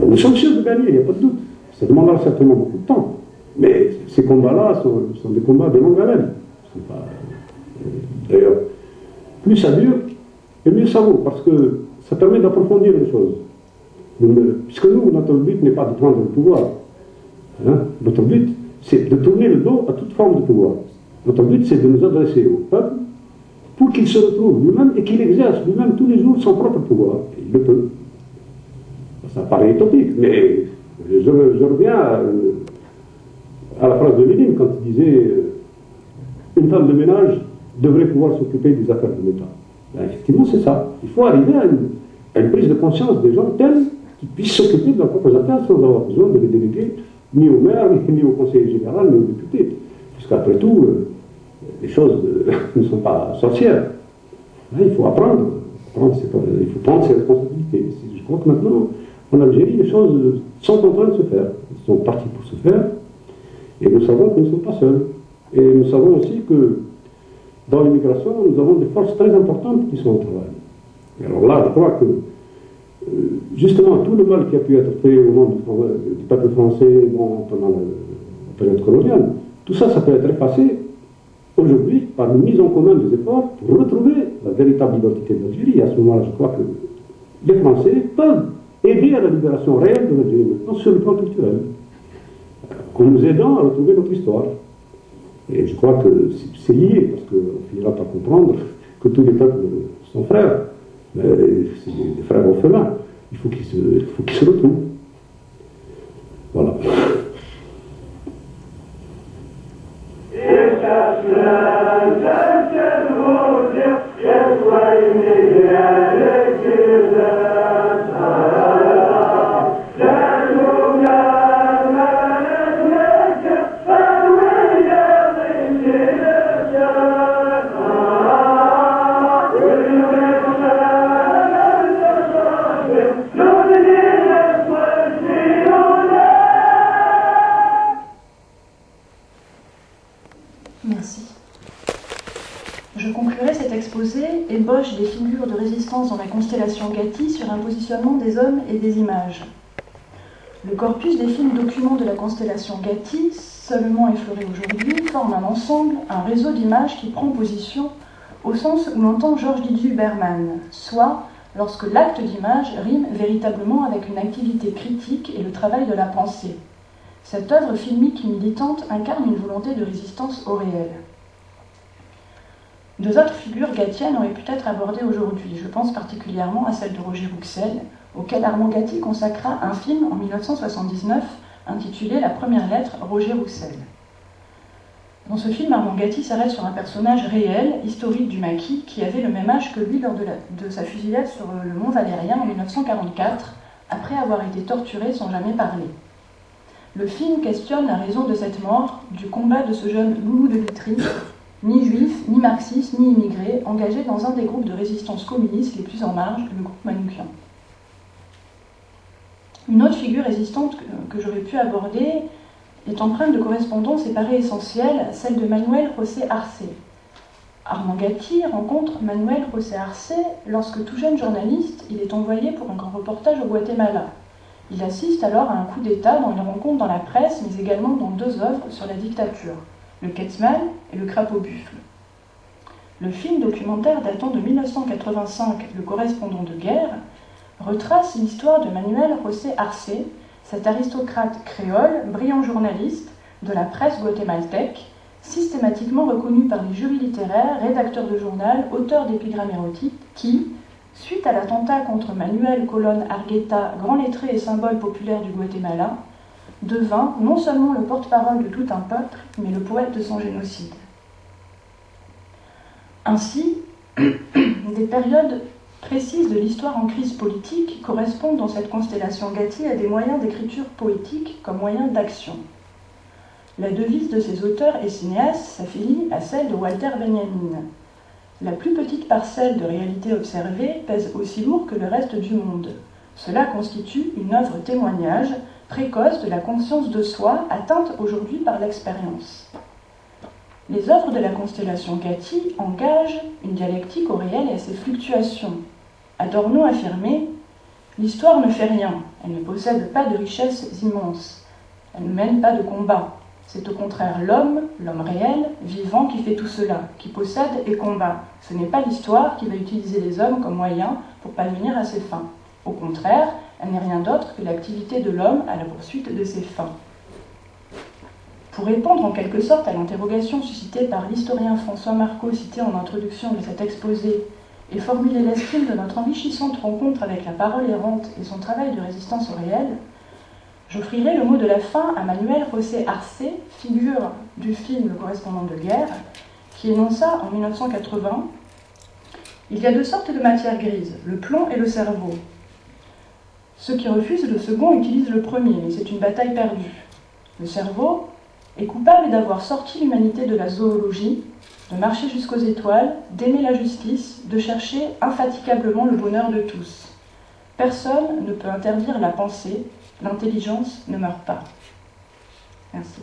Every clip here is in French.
Nous sommes sûrs de gagner, il n'y a pas de doute. Ça demandera certainement beaucoup de temps. Mais ces combats-là sont des combats de longue haleine. D'ailleurs, plus ça dure, et mieux ça vaut, parce que ça permet d'approfondir les choses. Puisque nous, notre but n'est pas de prendre le pouvoir. Hein? Notre but, c'est de tourner le dos à toute forme de pouvoir. Notre but, c'est de nous adresser au peuple pour qu'il se retrouve lui-même et qu'il exerce lui-même tous les jours son propre pouvoir. Et il le peut. Ça paraît utopique, mais je reviens à la phrase de Lénine quand il disait une femme de ménage devrait pouvoir s'occuper des affaires de l'État. Ben, effectivement, c'est ça. Il faut arriver à une prise de conscience des gens tels qu'ils puissent s'occuper de leurs propres affaires sans avoir besoin de les déléguer ni au maire, ni au conseiller général, ni aux députés. Puisqu'après tout, les choses ne sont pas sorcières. Là, il faut apprendre. Il faut prendre ses responsabilités. Je crois que maintenant, en Algérie, les choses sont en train de se faire. Elles sont parties pour se faire. Et nous savons que nous ne sommes pas seuls. Et nous savons aussi que dans l'immigration, nous avons des forces très importantes qui sont au travail. Et alors là, je crois que justement, tout le mal qui a pu être fait au nom du peuple français pendant la période coloniale, tout ça, ça peut être effacé aujourd'hui par une mise en commun des efforts pour retrouver la véritable identité de l'Algérie. À ce moment-là, je crois que les Français peuvent aider à la libération réelle de l'Algérie, maintenant sur le plan culturel, en nous aidant à retrouver notre histoire. Et je crois que c'est lié, parce qu'on finira par comprendre que tous les peuples sont frères, mais c'est des frères orphelins. Il faut qu'ils se retrouvent. Voilà. Merci. Je conclurai cet exposé, ébauche des figures de résistance dans la constellation Gatti sur un positionnement des hommes et des images. Le corpus des films documents de la constellation Gatti, seulement effleuré aujourd'hui, forme un ensemble, un réseau d'images qui prend position au sens où l'entend Georges Didier Huberman, soit lorsque l'acte d'image rime véritablement avec une activité critique et le travail de la pensée. Cette œuvre filmique militante incarne une volonté de résistance au réel. Deux autres figures gattiennes auraient pu être abordées aujourd'hui. Je pense particulièrement à celle de Roger Rouxel, auquel Armand Gatti consacra un film en 1979 intitulé La première lettre, Roger Rouxel. Dans ce film, Armand Gatti s'arrête sur un personnage réel, historique du maquis, qui avait le même âge que lui lors de sa fusillade sur le mont Valérien en 1944, après avoir été torturé sans jamais parler. Le film questionne la raison de cette mort, du combat de ce jeune loulou de Vitry, ni juif, ni marxiste, ni immigré, engagé dans un des groupes de résistance communistes les plus en marge, le groupe Manouchian. Une autre figure résistante que j'aurais pu aborder est empreinte de correspondance et paraît essentielle, celle de Manuel José Arce. Armand Gatti rencontre Manuel José Arce lorsque, tout jeune journaliste, il est envoyé pour un grand reportage au Guatemala. Il assiste alors à un coup d'État dont il rencontre dans la presse, mais également dans deux œuvres sur la dictature, le Quetzal et le Crapaud Buffle. Le film documentaire datant de 1985, Le correspondant de guerre, retrace l'histoire de Manuel José Arce, cet aristocrate créole, brillant journaliste de la presse guatémaltèque, systématiquement reconnu par les jurys littéraires, rédacteur de journal, auteur d'épigrammes érotiques, qui, suite à l'attentat contre Manuel Colón Argueta, grand lettré et symbole populaire du Guatemala, devint non seulement le porte-parole de tout un peuple, mais le poète de son génocide. Ainsi, des périodes précises de l'histoire en crise politique correspondent dans cette constellation Gatti à des moyens d'écriture poétique comme moyens d'action. La devise de ces auteurs et cinéastes s'affilie à celle de Walter Benjamin. La plus petite parcelle de réalité observée pèse aussi lourd que le reste du monde. Cela constitue une œuvre témoignage précoce de la conscience de soi atteinte aujourd'hui par l'expérience. Les œuvres de la constellation Gatti engagent une dialectique au réel et à ses fluctuations. Adorno affirmait « L'histoire ne fait rien, elle ne possède pas de richesses immenses, elle ne mène pas de combat. C'est au contraire l'homme réel, vivant, qui fait tout cela, qui possède et combat. Ce n'est pas l'histoire qui va utiliser les hommes comme moyen pour parvenir à ses fins. Au contraire, elle n'est rien d'autre que l'activité de l'homme à la poursuite de ses fins. » Pour répondre en quelque sorte à l'interrogation suscitée par l'historien François Marcot cité en introduction de cet exposé et formuler l'estime de notre enrichissante rencontre avec la parole errante et son travail de résistance au réel, j'offrirai le mot de la fin à Manuel José Arce, figure du film Le correspondant de guerre, qui énonça en 1980 « Il y a deux sortes de matière grise, le plomb et le cerveau. Ceux qui refusent le second utilisent le premier, mais c'est une bataille perdue. Le cerveau est coupable d'avoir sorti l'humanité de la zoologie, de marcher jusqu'aux étoiles, d'aimer la justice, de chercher infatigablement le bonheur de tous. Personne ne peut interdire la pensée, l'intelligence ne meurt pas. » Merci.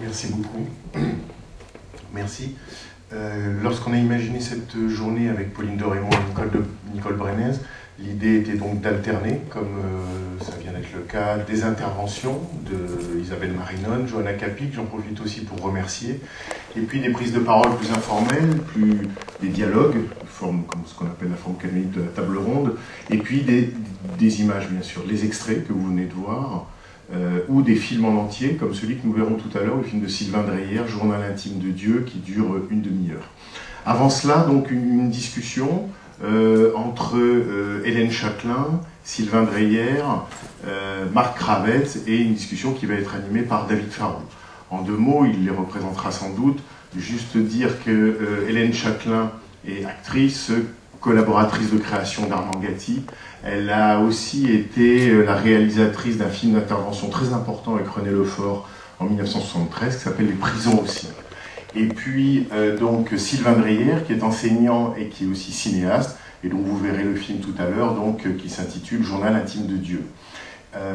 Merci beaucoup. Merci. Lorsqu'on a imaginé cette journée avec Pauline de Raymond et Nicole Brenez, l'idée était donc d'alterner, comme ça vient d'être le cas, des interventions de Isabelle Marinon, Johanna Capic, j'en profite aussi pour remercier, et puis des prises de parole plus informelles, des dialogues, comme ce qu'on appelle la forme canonique de la table ronde, et puis des images bien sûr, les extraits que vous venez de voir, ou des films en entier, comme celui que nous verrons tout à l'heure, le film de Sylvain Dreyer, Journal intime de Dieu, qui dure une demi-heure. Avant cela, donc, une discussion entre Hélène Châtelain, Sylvain Dreyer, Marc Kravetz, et une discussion qui va être animée par David Farou. En deux mots, il les représentera sans doute, juste dire que Hélène Châtelain est actrice, collaboratrice de création d'Armand Gatti. Elle a aussi été la réalisatrice d'un film d'intervention très important avec René Lefort en 1973 qui s'appelle Les prisons aussi. Et puis donc Sylvain Dreyer qui est enseignant et qui est aussi cinéaste et dont vous verrez le film tout à l'heure, donc qui s'intitule Journal intime de Dieu.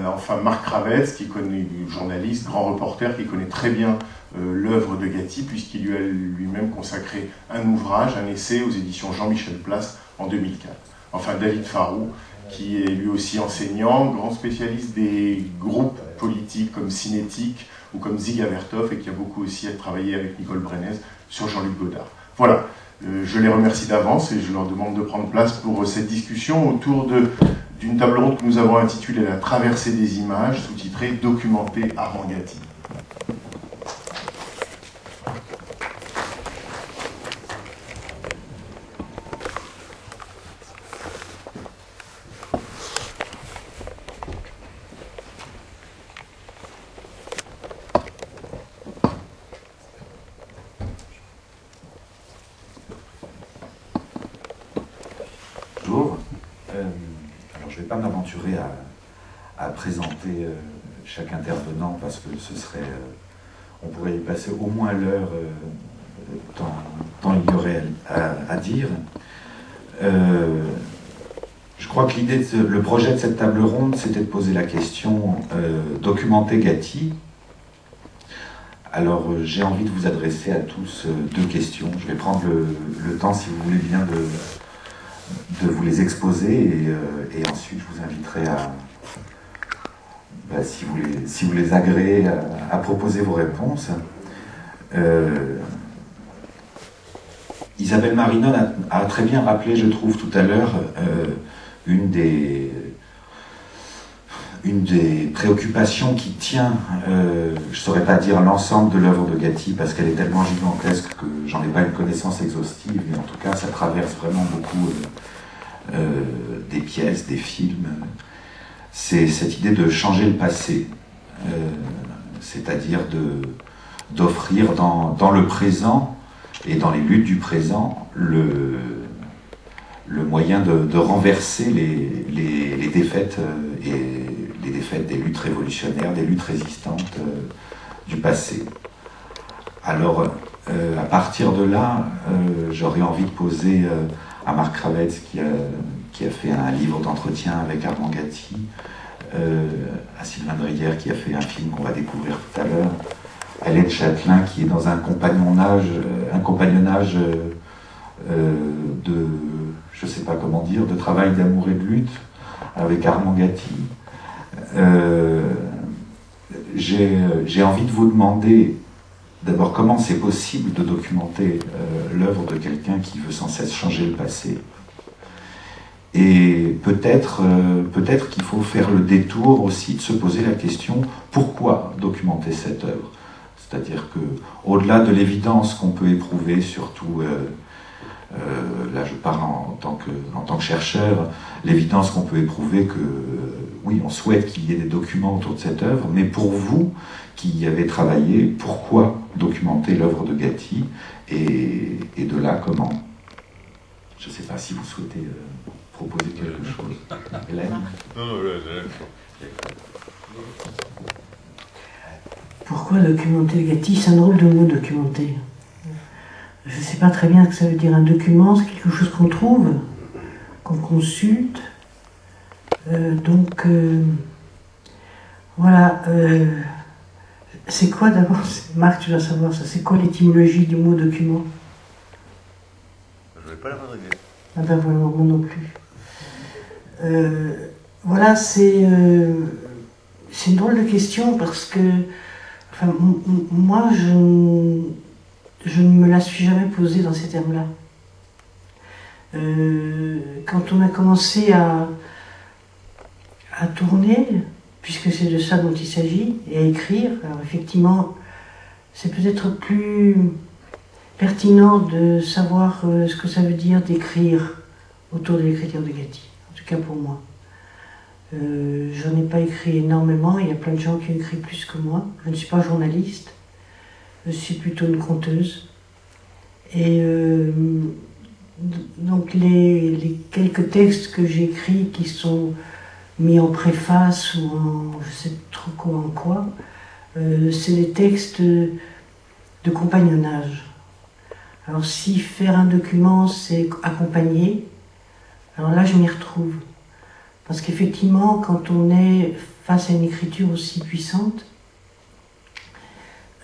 Enfin Marc Kravetz qui connaît, journaliste, grand reporter qui connaît très bien l'œuvre de Gatti puisqu'il lui a lui-même consacré un ouvrage, un essai aux éditions Jean-Michel Place en 2004. Enfin David Farou qui est lui aussi enseignant, grand spécialiste des groupes politiques comme Cinétique ou comme Ziga Vertov et qui a beaucoup aussi travaillé avec Nicole Brenez sur Jean-Luc Godard. Voilà, je les remercie d'avance et je leur demande de prendre place pour cette discussion autour d'une table ronde que nous avons intitulée La traversée des images, sous-titrée Documenté Armand Gatti. Alors je ne vais pas m'aventurer à présenter chaque intervenant parce que ce serait, on pourrait y passer au moins l'heure tant il y aurait à dire. Je crois que l'idée, le projet de cette table ronde, c'était de poser la question documenter Gatti Alors, j'ai envie de vous adresser à tous deux questions. Je vais prendre le temps, si vous voulez bien, de vous les exposer et ensuite je vous inviterai à, si vous les agréez, à proposer vos réponses. Isabelle Marinon a très bien rappelé, je trouve, tout à l'heure, une des préoccupations qui tient, je ne saurais pas dire l'ensemble de l'œuvre de Gatti, parce qu'elle est tellement gigantesque que j'en ai pas une connaissance exhaustive, mais en tout cas, ça traverse vraiment beaucoup des pièces, des films. C'est cette idée de changer le passé, c'est-à-dire d'offrir dans le présent et dans les luttes du présent le moyen de renverser les défaites et les défaites des luttes révolutionnaires, des luttes résistantes du passé. Alors, à partir de là, j'aurais envie de poser à Marc Kravetz, qui a fait un livre d'entretien avec Armand Gatti, à Sylvain Dreyer, qui a fait un film qu'on va découvrir tout à l'heure, à Hélène Châtelain, qui est dans un compagnonnage de, je ne sais pas comment dire, de travail d'amour et de lutte avec Armand Gatti. J'ai envie de vous demander d'abord comment c'est possible de documenter l'œuvre de quelqu'un qui veut sans cesse changer le passé. Et peut-être qu'il faut faire le détour aussi de se poser la question pourquoi documenter cette œuvre. C'est-à-dire que, au-delà de l'évidence qu'on peut éprouver, surtout, là je parle en tant que chercheur, l'évidence qu'on peut éprouver que, oui, on souhaite qu'il y ait des documents autour de cette œuvre, mais pour vous, qui y avez travaillé, pourquoi documenter l'œuvre de Gatti et de là, comment? Je ne sais pas si vous souhaitez proposer quelque chose. Hélène ? Pourquoi documenter Gatti? C'est un drôle de mot, documenter. Je ne sais pas très bien ce que ça veut dire. Un document, c'est quelque chose qu'on trouve, qu'on consulte. Voilà. C'est quoi d'abord, Marc, tu dois savoir ça, c'est quoi l'étymologie du mot document? Je ne vais pas la redriver. Ah ben voilà, moi non plus. Voilà, c'est une drôle de question parce que, enfin, moi, je ne me la suis jamais posée dans ces termes-là. Quand on a commencé à tourner, puisque c'est de ça dont il s'agit, et à écrire, alors effectivement, c'est peut-être plus pertinent de savoir ce que ça veut dire d'écrire autour de l'écriture de Gatti, en tout cas pour moi. J'en ai pas écrit énormément, il y a plein de gens qui ont écrit plus que moi. Je ne suis pas journaliste, je suis plutôt une conteuse. Et donc les quelques textes que j'ai écrits qui sont mis en préface ou en je sais trop quoi, c'est des textes de compagnonnage. Alors si faire un document c'est accompagner, alors là je m'y retrouve. Parce qu'effectivement quand on est face à une écriture aussi puissante,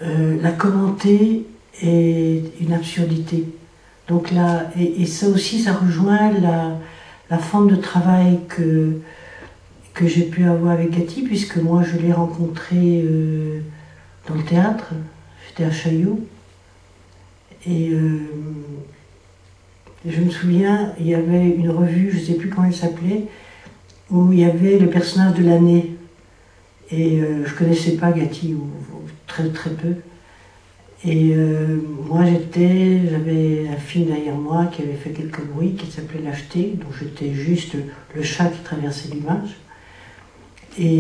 la commenter est une absurdité. Donc là, et ça aussi ça rejoint la forme de travail que j'ai pu avoir avec Gatti, puisque moi je l'ai rencontré dans le théâtre, j'étais à Chaillot, et je me souviens, il y avait une revue, je ne sais plus comment elle s'appelait, où il y avait le personnage de l'année, et je ne connaissais pas Gatti, ou très très peu, et moi j'avais un film derrière moi qui avait fait quelques bruits, qui s'appelait Lâcheté, dont j'étais juste le chat qui traversait l'image. Et